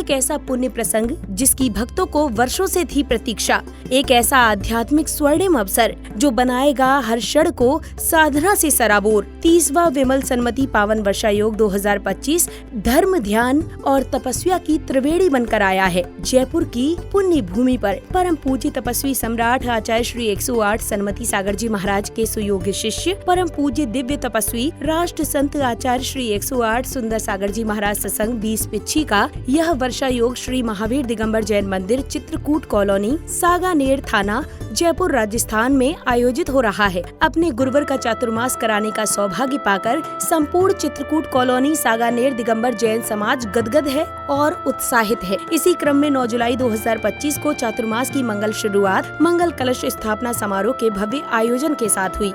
एक ऐसा पुण्य प्रसंग जिसकी भक्तों को वर्षों से थी प्रतीक्षा, एक ऐसा आध्यात्मिक स्वर्णिम अवसर जो बनाएगा हर क्षण को साधना से सराबोर। 30वां विमल सन्मति पावन वर्षा योग 2025 धर्म, ध्यान और तपस्या की त्रिवेणी बनकर आया है। जयपुर की पुण्य भूमि पर परम पूज्य तपस्वी सम्राट आचार्य श्री 108 सन्मति सागर जी महाराज के सुयोग्य शिष्य, परम पूज्य दिव्य तपस्वी राष्ट्र संत आचार्य श्री 108 सुंदर सागर जी महाराज सत्संग 20 पिच्छी का यह वर्षा योग श्री महावीर दिगंबर जैन मंदिर, चित्रकूट कॉलोनी, सागानेर थाना, जयपुर राजस्थान में आयोजित हो रहा है। अपने गुरुवर का चातुर्मास कराने का सौभाग्य पाकर संपूर्ण चित्रकूट कॉलोनी सागानेर दिगंबर जैन समाज गदगद है और उत्साहित है। इसी क्रम में 9 जुलाई 2025 को चातुर्मास की मंगल शुरुआत मंगल कलश स्थापना समारोह के भव्य आयोजन के साथ हुई।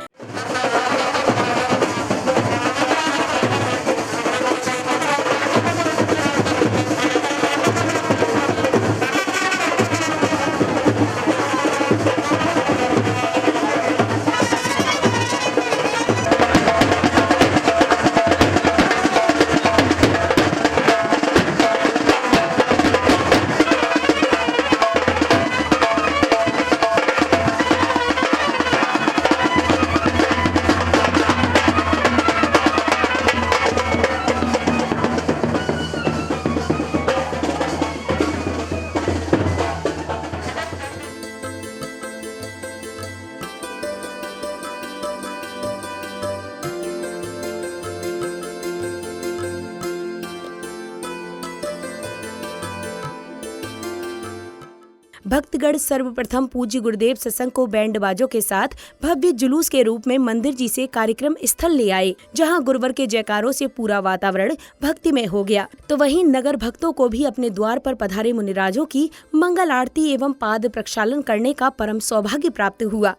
भक्तगण सर्वप्रथम पूज्य गुरुदेव सत्संग को बैंड बाजों के साथ भव्य जुलूस के रूप में मंदिर जी से कार्यक्रम स्थल ले आए, जहां गुरुवर के जयकारों से पूरा वातावरण भक्तिमय हो गया। तो वहीं नगर भक्तों को भी अपने द्वार पर पधारे मुनिराजों की मंगल आरती एवं पाद प्रक्षालन करने का परम सौभाग्य प्राप्त हुआ।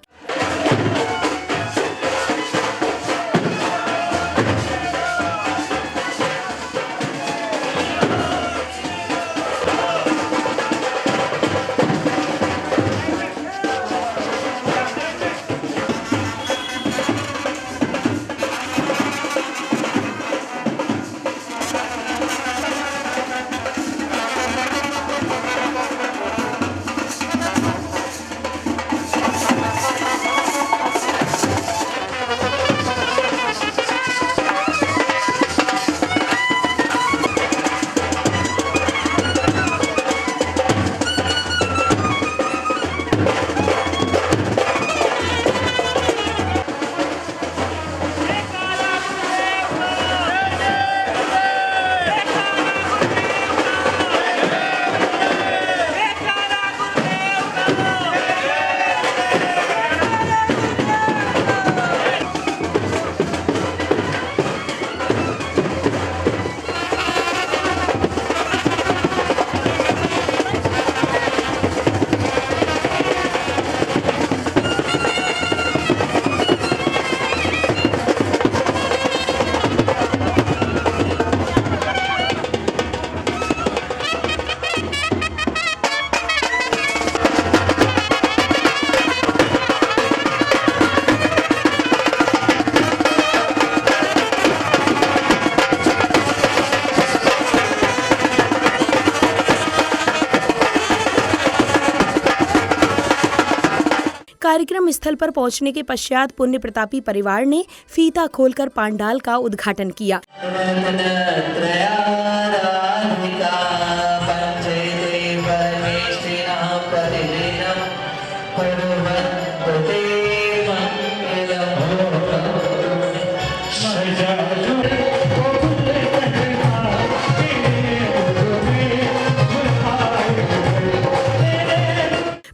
कार्यक्रम स्थल पर पहुंचने के पश्चात पुण्य प्रतापी परिवार ने फीता खोलकर पांडाल का उद्घाटन किया।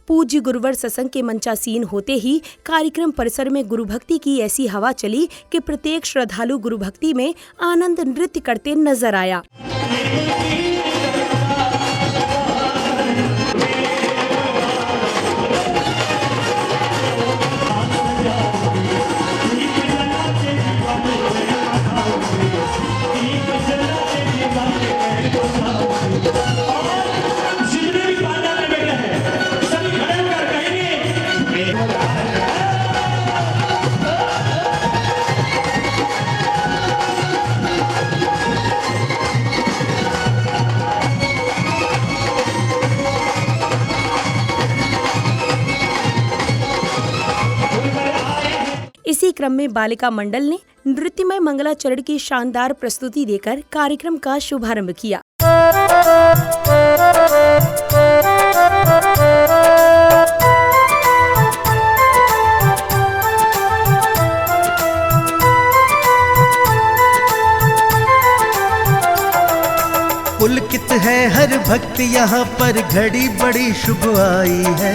पूज्य गुरुवर सत्संग के मंचासीन होते ही कार्यक्रम परिसर में गुरु भक्ति की ऐसी हवा चली कि प्रत्येक श्रद्धालु गुरु भक्ति में आनंद नृत्य करते नजर आया। क्रम में बालिका मंडल ने नृत्यमय मंगलाचरण की शानदार प्रस्तुति देकर कार्यक्रम का शुभारंभ किया। पुलकित है हर भक्त यहाँ पर, घड़ी बड़ी शुभ आई है।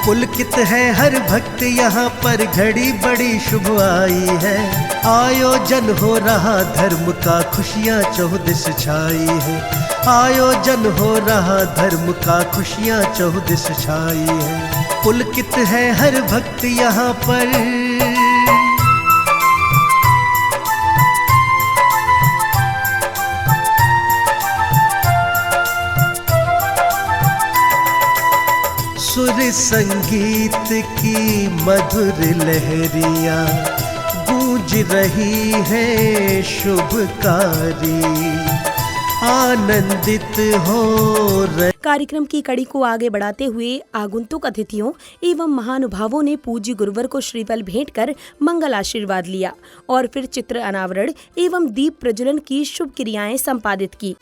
पुलकित है हर भक्त यहाँ पर, घड़ी बड़ी शुभ आई है। आयोजन हो रहा धर्म का, खुशियाँ चौदिस छाई है। आयोजन हो रहा धर्म का, खुशियाँ चौदिस छाई है। पुलकित है हर भक्त यहाँ पर। सुर संगीत की मधुर लहरियाँ गूंज रही है शुभकारी, आनंदित हो रही। कार्यक्रम की कड़ी को आगे बढ़ाते हुए आगंतुक अतिथियों एवं महानुभावों ने पूज्य गुरुवर को श्रीफल भेंट कर मंगल आशीर्वाद लिया और फिर चित्र अनावरण एवं दीप प्रज्वलन की शुभ क्रियाएं संपादित की।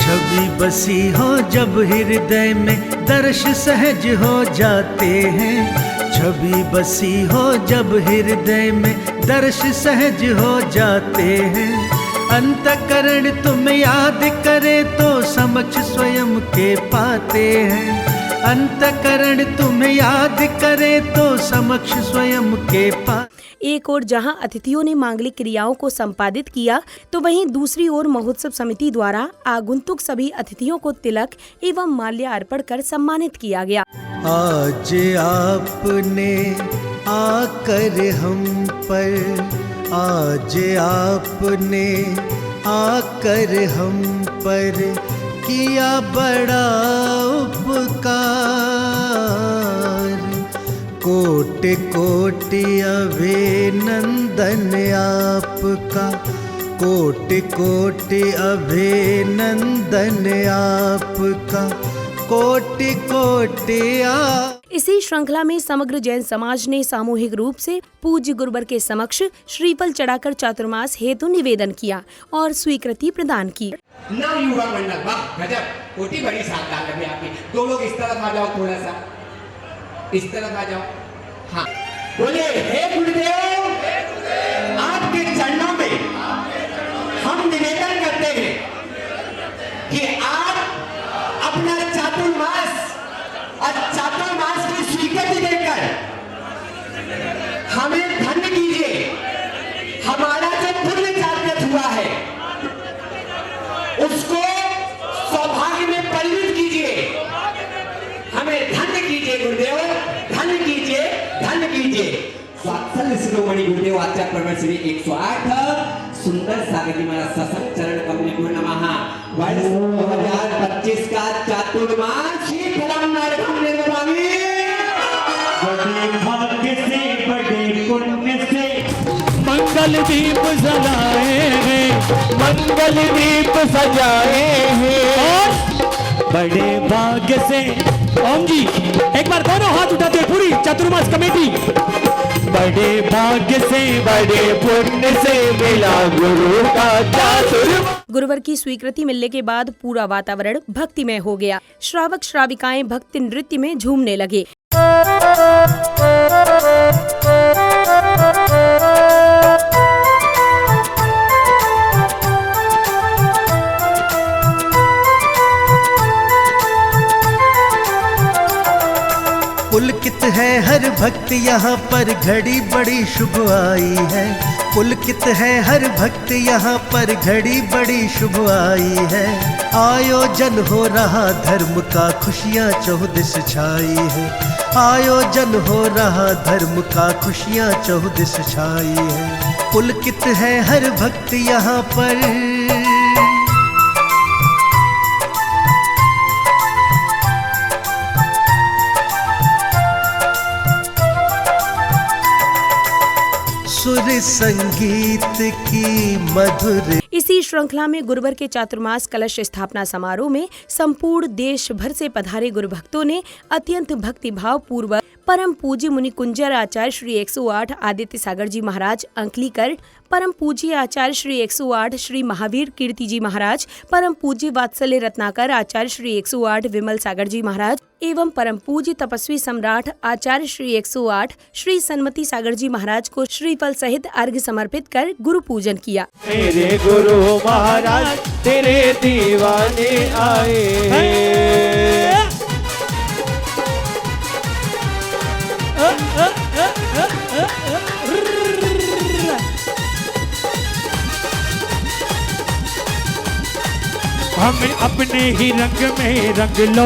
छवि बसी हो जब हृदय में, दर्श सहज हो जाते हैं। छवि बसी हो जब हृदय में, दर्श सहज हो जाते हैं। अंतकरण तुम याद करे तो समक्ष स्वयं के पाते हैं। अंतकरण तुम याद करे तो समक्ष स्वयं के पाते। एक ओर जहां अतिथियों ने मांगलिक क्रियाओं को संपादित किया, तो वहीं दूसरी ओर महोत्सव समिति द्वारा आगंतुक सभी अतिथियों को तिलक एवं माल्य अर्पण कर सम्मानित किया गया। आज आपने आकर हम पर, आज आपने आकर हम पर किया बड़ा उपकार। कोटि कोटि अभिनंदन आपका, कोटि कोटि अभिनंदन आपका, कोटि कोटि इसी श्रृंखला में समग्र जैन समाज ने सामूहिक रूप से पूज्य गुरुवर के समक्ष श्रीफल चढ़ाकर चातुर्मास हेतु निवेदन किया और स्वीकृति प्रदान की। नव युवा मंडल, वाह गजब, कोटी बड़ी शानदार लगी आपकी। दो लोग इस तरफ आ जाओ, थोड़ा सा इस तरफ आ जाओ। हाँ, बोले हे गुरुदेव, आपके चरणों में हम निवेदन करते हैं कि आप अपना चातुर्मास और चातुर्मास की स्वीकृति देकर हमें धन्य कीजिए। हमारा जो पुण्य जागृत हुआ है उसको सौभाग्य में परिणत कीजिए। हमें धन्य कीजिए गुरुदेव, धन्य कीजिए, धन्य कीजिए। स्वात्सल्य शिरोमणि गुरुदेव आचार्य प्रवर श्री 108 सुंदर सागरी माला सत्संग चरण कमल को नमः। वर्ष 2025 का चातुर्मास श्री फलम नरकम निर्वाणी। बड़े भाग्य से, बड़े पुण्य से मंगल दीप सजाए हैं, मंगल दीप सजाए हैं। और बड़े भाग्य से ओम जी एक बार दोनों हाथ उठाते हैं, पूरी चातुर्मास कमेटी। बड़े भाग्य से, बड़े पुण्य से मिला गुरु का चातुर्मास। गुरुवर की स्वीकृति मिलने के बाद पूरा वातावरण भक्तिमय हो गया। श्रावक श्राविकाएं भक्ति नृत्य में झूमने लगे। पुलकित है हर भक्त यहाँ पर, घड़ी बड़ी शुभ आई है। पुलकित है हर भक्त यहाँ पर, घड़ी बड़ी शुभ आई है। आयोजन हो रहा धर्म का, खुशियाँ चौदिस छाई है। आयोजन हो रहा धर्म का, खुशियाँ चौदिस छाई है। पुलकित है हर भक्त यहाँ पर। सुर संगीत की मधुर। इसी श्रृंखला में गुरुवर के चातुर्मास कलश स्थापना समारोह में संपूर्ण देश भर से पधारे गुरु भक्तों ने अत्यंत भक्तिभाव पूर्वक परम पूज्य मुनि कुंजर आचार्य श्री 108 आदित्य सागर जी महाराज अंकलीकर, परम पूज्य आचार्य श्री 108 श्री महावीर कीर्ति जी महाराज, परम पूज्य वात्सल्य रत्नाकर आचार्य श्री 108 विमल सागर जी महाराज एवं परम पूज्य तपस्वी सम्राट आचार्य श्री 108 श्री सन्मति सागर जी महाराज को श्रीफल सहित अर्घ्य समर्पित कर गुरु पूजन किया। मेरे गुरु महाराज तेरे दीवाने आए हैं। हमें अपने ही रंग में रंग लो,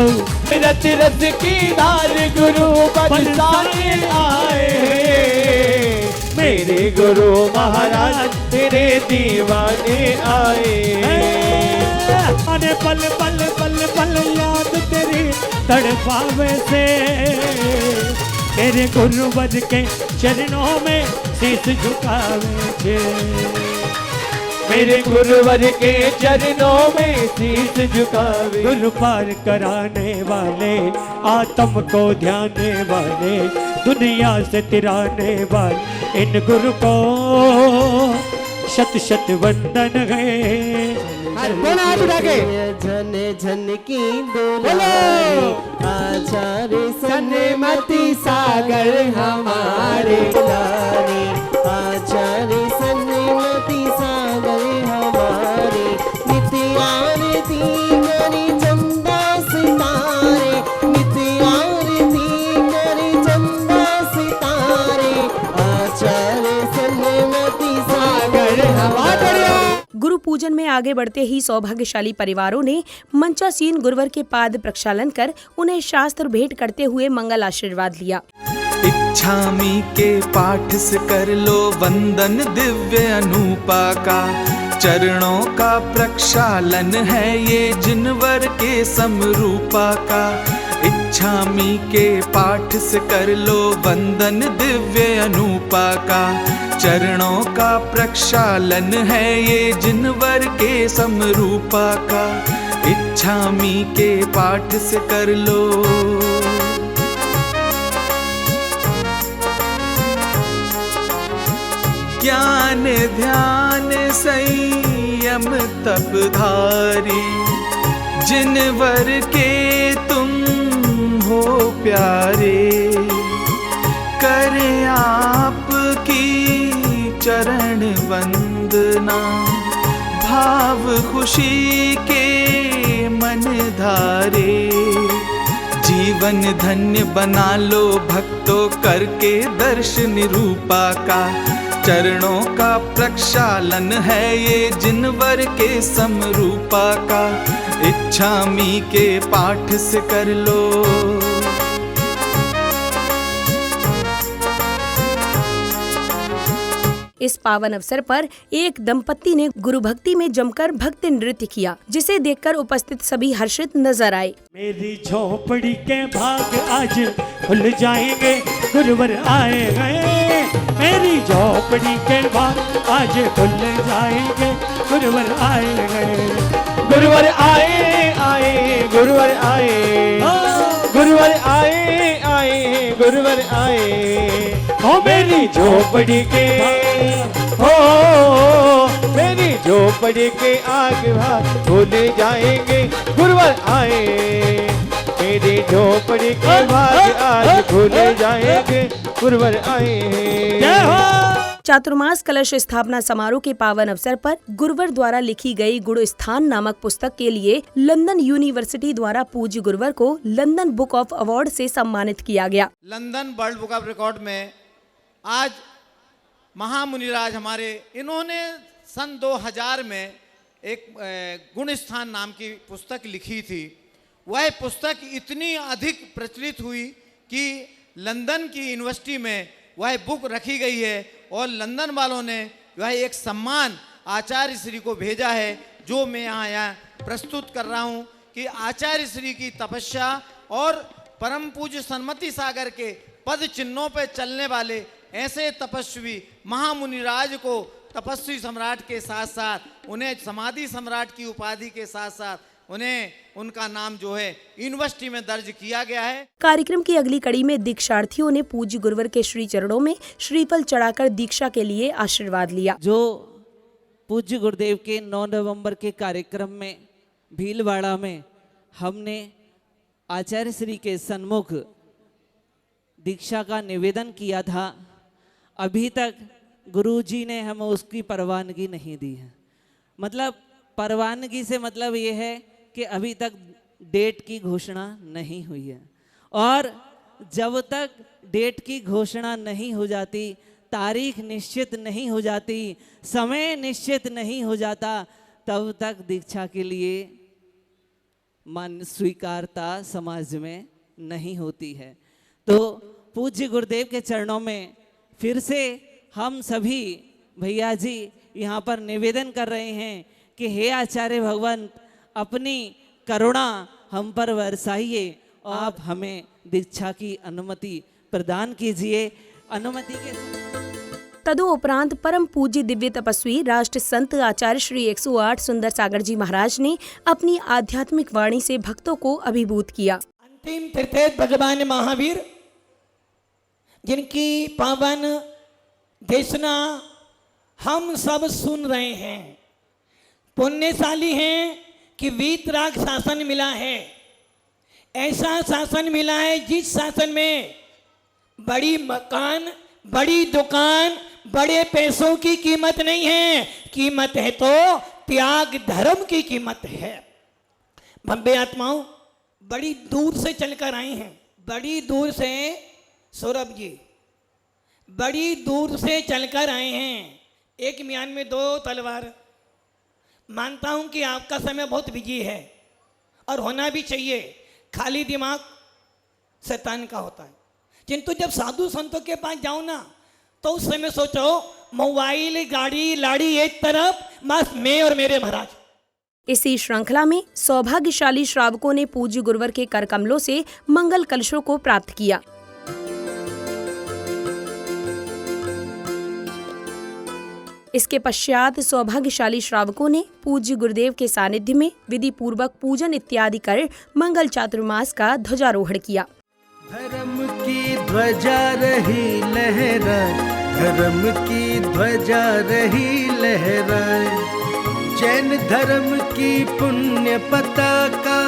रत रत की धार गुरु बरसाने आए हैं। मेरे गुरु महाराज तेरे दीवाने आए हैं। अरे पल पल पल पल याद तेरी तड़पावे से, तेरे गुरुवर के चरणों में शीश झुकावे छे। मेरे गुरुवर के चरणों में शीश झुकावे। गुरु पार कराने वाले, आत्म को ध्याने वाले, दुनिया से तिराने वाले, इन गुरु को शत शत वंदन है। हाथ उठा के झन झन की बोलो आचार्य सन्मति सागर हमारे लारे, आचार्य सन्मति सागर हमारे, नित्य आरती करी चंदा सितारे, नित्य आरती करी चंदा सितारे, आचार्य सन्मति सागर हमारे। गुरु पूजन में आगे बढ़ते ही सौभाग्यशाली परिवारों ने मंचासीन गुरुवर के पाद प्रक्षालन कर उन्हें शास्त्र भेंट करते हुए मंगल आशीर्वाद लिया। इच्छामी के पाठ से कर लो वंदन दिव्य अनूपा का, चरणों का प्रक्षालन है ये जिनवर के समरूपा का। इच्छामी के पाठ से कर लो वंदन दिव्य अनूपा का, चरणों का प्रक्षालन है ये जिनवर के समरूपा का। इच्छामी के पाठ से कर लो। ज्ञान ध्यान संयम तप धारी, जिनवर के तुम हो प्यारे, करे आपकी चरण वंदना, भाव खुशी के मन धारे। जीवन धन्य बना लो भक्तों करके दर्शन रूपा का, चरणों का प्रक्षालन है ये जिनवर के समरूपा का। इच्छामी के पाठ से कर लो। इस पावन अवसर पर एक दंपत्ति ने गुरु भक्ति में जमकर भक्ति नृत्य किया, जिसे देखकर उपस्थित सभी हर्षित नजर आए। मेरी झोपड़ी के भाग आज खुल जाएंगे, गुरुवर आए गए। मेरी झोपड़ी के भाग आज खुल जाएंगे, गुरुवर आए गए। गुरुवर आए आए गुरुवर आए, गुरुवर आए आए गुरुवर आए। ओ मेरी झोपड़ी के, हो मेरी झोपड़ी के आग भाग खुल जाएंगे, गुरुवर आए। मेरी झोपड़ी के भाग आज खुल जाएंगे, गुरुवर आए। चातुर्मास कलश स्थापना समारोह के पावन अवसर पर गुरुवर द्वारा लिखी गई गुरु स्थान नामक पुस्तक के लिए लंदन यूनिवर्सिटी द्वारा पूज्य गुरुवर को लंदन बुक ऑफ अवार्ड से सम्मानित किया गया। London world book of record में आज महामुनिराज हमारे, इन्होंने सन 2000 में एक गुण स्थान नाम की पुस्तक लिखी थी। वह पुस्तक इतनी अधिक प्रचलित हुई कि लंदन की यूनिवर्सिटी में वह बुक रखी गई है और लंदन वालों ने वह एक सम्मान आचार्य श्री को भेजा है, जो मैं यहाँ प्रस्तुत कर रहा हूँ कि आचार्य श्री की तपस्या और परम पूज्य सन्मति सागर के पद चिन्हों पर चलने वाले ऐसे तपस्वी महामुनिराज को तपस्वी सम्राट के साथ साथ उन्हें समाधि सम्राट की उपाधि के साथ साथ उन्हें उनका नाम जो है यूनिवर्सिटी में दर्ज किया गया है। कार्यक्रम की अगली कड़ी में दीक्षार्थियों ने पूज्य गुरुवर के श्री चरणों में श्रीफल चढ़ाकर दीक्षा के लिए आशीर्वाद लिया। जो पूज्य गुरुदेव के 9 नवंबर के कार्यक्रम में भीलवाड़ा में हमने आचार्य श्री के सन्मुख दीक्षा का निवेदन किया था, अभी तक गुरुजी ने हमें उसकी परवानगी नहीं दी है। मतलब परवानगी से मतलब ये है कि अभी तक डेट की घोषणा नहीं हुई है, और जब तक डेट की घोषणा नहीं हो जाती, तारीख निश्चित नहीं हो जाती, समय निश्चित नहीं हो जाता, तब तक दीक्षा के लिए मान स्वीकारता समाज में नहीं होती है। तो पूज्य गुरुदेव के चरणों में फिर से हम सभी भैया जी यहाँ पर निवेदन कर रहे हैं कि हे आचार्य भगवान, अपनी करुणा हम पर बरसाइए, आप हमें दीक्षा की अनुमति प्रदान कीजिए। अनुमति के तदुपरांत परम पूज्य दिव्य तपस्वी राष्ट्र संत आचार्य श्री 108 सुंदर सागर जी महाराज ने अपनी आध्यात्मिक वाणी से भक्तों को अभिभूत किया। अंतिम तीर्थेत भगवान महावीर, जिनकी पावन देशना हम सब सुन रहे हैं, पुण्यशाली हैं कि वीतराग शासन मिला है। ऐसा शासन मिला है जिस शासन में बड़ी मकान, बड़ी दुकान, बड़े पैसों की कीमत नहीं है, कीमत है तो त्याग धर्म की कीमत है। भव्य आत्माओं बड़ी दूर से चलकर आए हैं, बड़ी दूर से, सौरभ जी बड़ी दूर से चलकर आए हैं। एक म्यान में 2 तलवार। मानता हूं कि आपका समय बहुत बिजी है और होना भी चाहिए, खाली दिमाग शैतान का होता है। किंतु जब साधु संतों के पास जाओ ना, तो उस समय सोचो मोबाइल, गाड़ी, लाड़ी एक तरफ, बस मैं और मेरे महाराज। इसी श्रृंखला में सौभाग्यशाली श्रावकों ने पूज्य गुरुवर के कर कमलों से मंगल कलशों को प्राप्त किया। इसके पश्चात सौभाग्यशाली श्रावकों ने पूज्य गुरुदेव के सानिध्य में विधि पूर्वक पूजन इत्यादि कर मंगल चातुर्मास का ध्वजारोहण किया। धर्म की ध्वजा रही लहराए, धर्म की ध्वजा रही लहराए, जैन धर्म की पुण्य पताका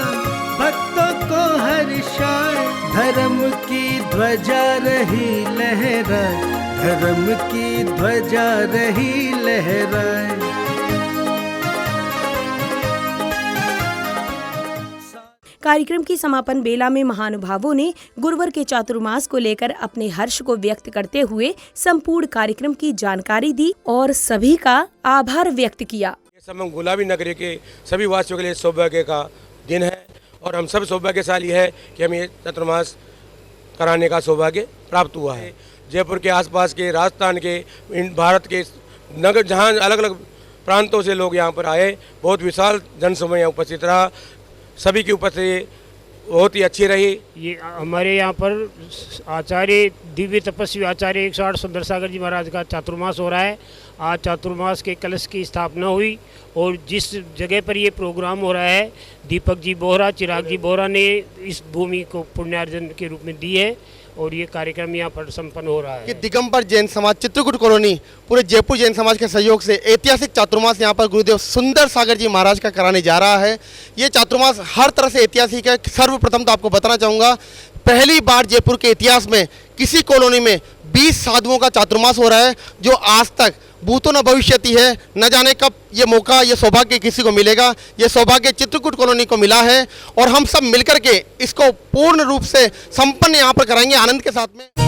भक्तों को हर्षाए। धर्म की ध्वजा रही लहराए, धर्म की ध्वजा रही लहराए। कार्यक्रम की समापन बेला में महानुभावों ने गुरुवर के चातुर्मास को लेकर अपने हर्ष को व्यक्त करते हुए संपूर्ण कार्यक्रम की जानकारी दी और सभी का आभार व्यक्त किया। समय गुलाबी नगरी के सभी वासियों के लिए सौभाग्य का दिन है और हम सब सौभाग्यशाली है कि हमें ये चातुर्मास कराने का सौभाग्य प्राप्त हुआ है। जयपुर के आसपास के, राजस्थान के, भारत के नगर, जहाँ अलग अलग प्रांतों से लोग यहाँ पर आए, बहुत विशाल जनसमूह यहाँ उपस्थित रहा। सभी की उपस्थिति बहुत ही अच्छी रही। ये हमारे यहाँ पर आचार्य दिव्य तपस्वी आचार्य 108 सुंदर सागर जी महाराज का चातुर्मास हो रहा है। आज चातुर्मास के कलश की स्थापना हुई और जिस जगह पर ये प्रोग्राम हो रहा है, दीपक जी बोहरा, चिराग जी बोहरा ने इस भूमि को पुण्यार्जन के रूप में दी है और ये कार्यक्रम यहाँ पर संपन्न हो रहा है। कि दिगंबर जैन समाज चित्रकूट कॉलोनी पूरे जयपुर जैन समाज के सहयोग से ऐतिहासिक चातुर्मास यहाँ पर गुरुदेव सुंदर सागर जी महाराज का कराने जा रहा है। ये चातुर्मास हर तरह से ऐतिहासिक है। सर्वप्रथम तो आपको बताना चाहूँगा, पहली बार जयपुर के इतिहास में किसी कॉलोनी में 20 साधुओं का चातुर्मास हो रहा है, जो आज तक भूतो न भविष्यति है। न जाने कब ये मौका, ये सौभाग्य किसी को मिलेगा। ये सौभाग्य चित्रकूट कॉलोनी को मिला है और हम सब मिलकर के इसको पूर्ण रूप से संपन्न यहाँ पर कराएंगे आनंद के साथ में।